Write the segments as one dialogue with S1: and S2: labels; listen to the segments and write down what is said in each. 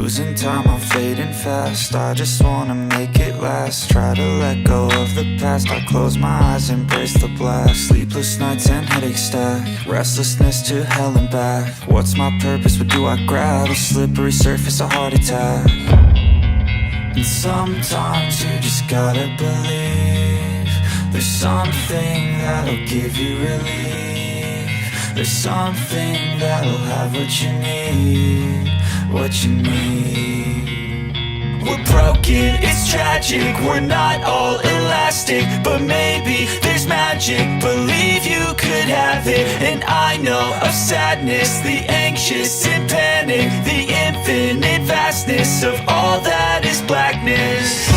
S1: losing time, I'm fading fast. I just wanna make it last. Try to let go of the past. I close my eyes, embrace the blast. Sleepless nights and headaches stack. Restlessness to hell and back. What's my purpose? What do I grab? A slippery surface, a heart attack. And sometimes you just gotta believe there's something that'll give you relief. There's something that'll have what you need, what you need. We're broken, it's tragic, we're not all elastic, but maybe there's magic, believe you could have it. And I know of sadness, the anxious and panic, the infinite vastness of all that is blackness.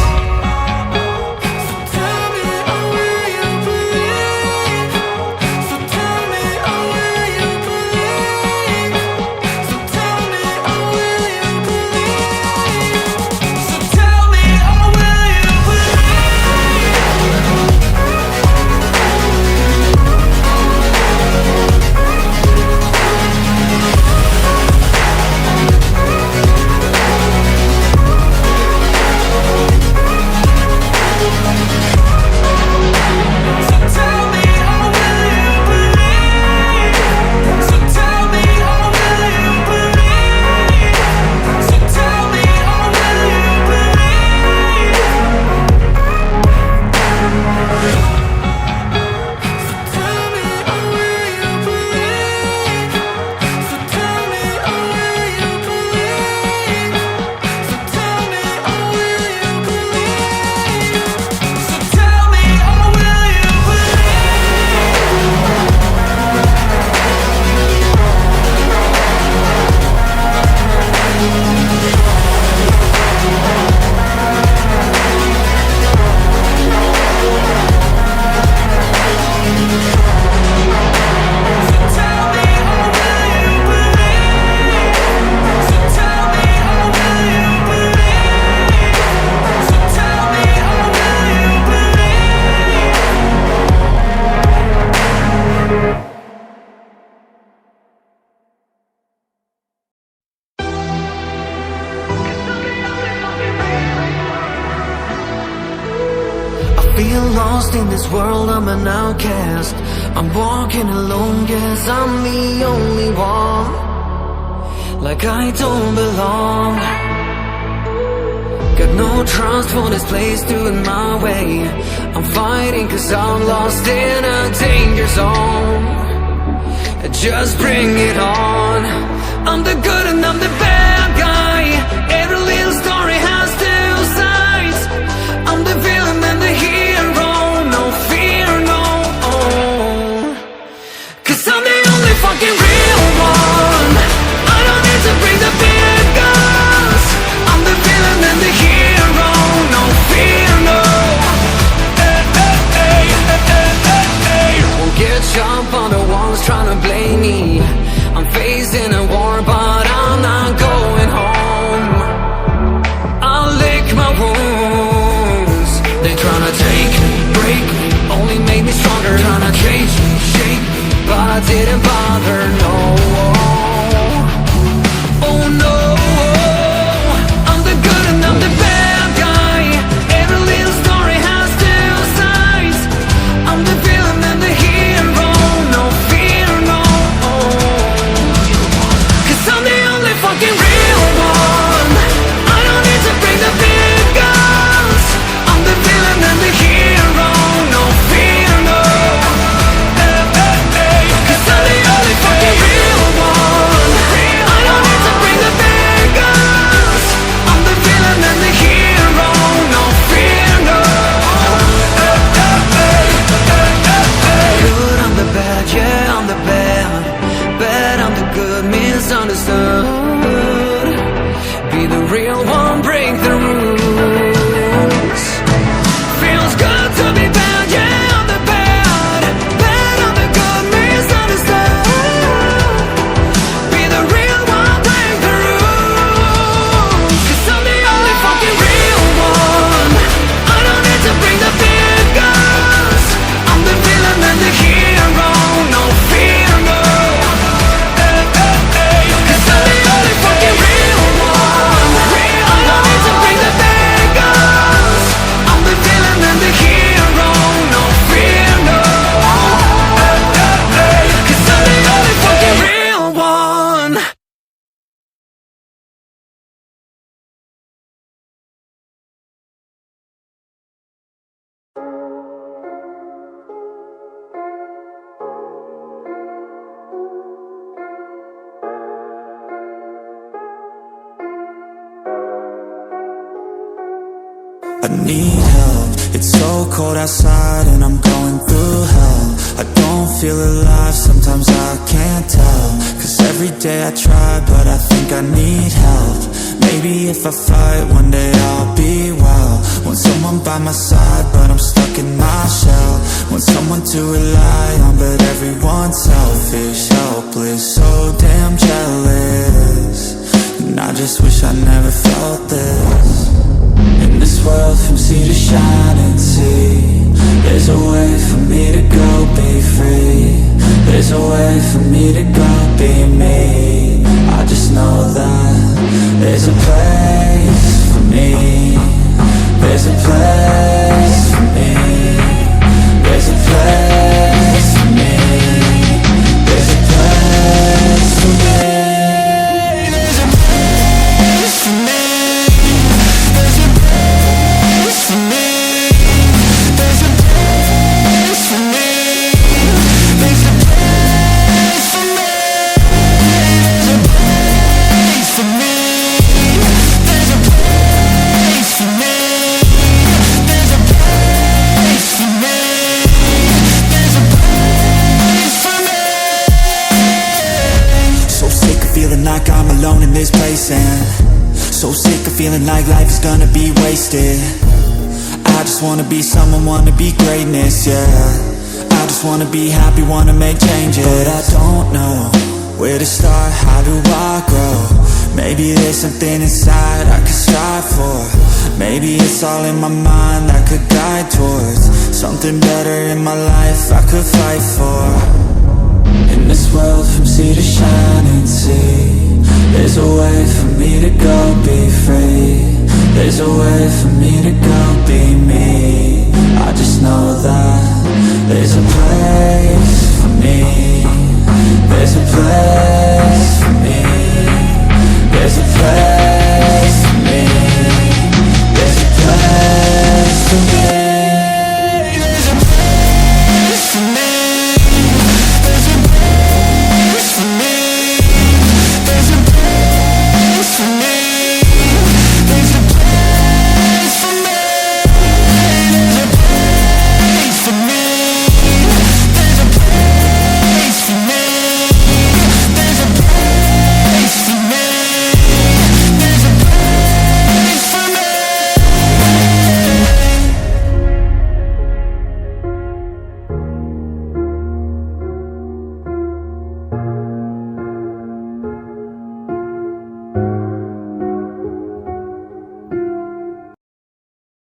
S2: In this world I'm an outcast. I'm walking alone, guess I'm the only one. Like I don't belong. Got no trust for this place doing my way. I'm fighting cause I'm lost in a danger zone. Just bring it on. I'm the good and I'm the bad guy. Every little story has two sides. I'm the villain and the hero. No fear, no. Cause I'm the only fucking real one. I don't need to bring the big guns. I'm the villain and the hero. No fear, no. Won't get jumped on the ones trying to blame me. I'm facing a war but I'm not going home. I'll lick my wounds. They tryna take me, break me, only make me stronger. Tryna change me, shake me, but I didn't bother, no. Oh no, I'm the good and I'm the bad guy. Every little story has two sides. I'm the villain and the hero. No fear, no. Cause I'm the only fucking real one. I don't need to bring the big guns. I'm the villain and the hero. No fear, no. Cause I'm the only fucking real one. I don't need to bring the big guns. I'm the villain and the hero. No fear, no. Good, I'm the bad, yeah, I'm the bad. Bad, I'm the good, misunderstood. Be the real one, break the rules. Feels good to be bad, yeah, I'm the bad. Bad, I'm the good, misunderstood. Be the real one, break the rules. Cause I'm the only fucking real one. I don't need to bring the big guns. I'm the villain and the hero. No fear, no. Cause I'm the only
S1: I need help. It's so cold outside and I'm going through hell. I don't feel alive, sometimes I can't tell. Cause every day I try, but I think I need help. Maybe if I fight, one day I'll be well. Want someone by my side, but I'm stuck in my shell. Want someone to rely on, but everyone's selfish, helpless, so damn jealous. And I just wish I never felt this. In this world from sea to shining sea, there's a way for me to go be free. There's a way for me to go be me. I just know that there's a place for me. There's a place for me. There's a place for me. There's a place for me. There's a place for me. There's a place for me. There's a place for me. There's a place for me. There's a place for me. There's a place for me. There's a place for me. There's a place for me. So sick of feeling like I'm alone in this place, and so sick of feeling like life is gonna be wasted. I just wanna be someone, wanna be greatness, yeah. I just wanna be happy, wanna make changes. But I don't know where to start, how do I grow? Maybe there's something inside I could strive for. Maybe it's all in my mind I could guide towards something better in my life I could fight for. In this world from sea to shining sea, there's a way for me to go be free. There's a way for me to go be me. I just know that there's a place for me. There's a place for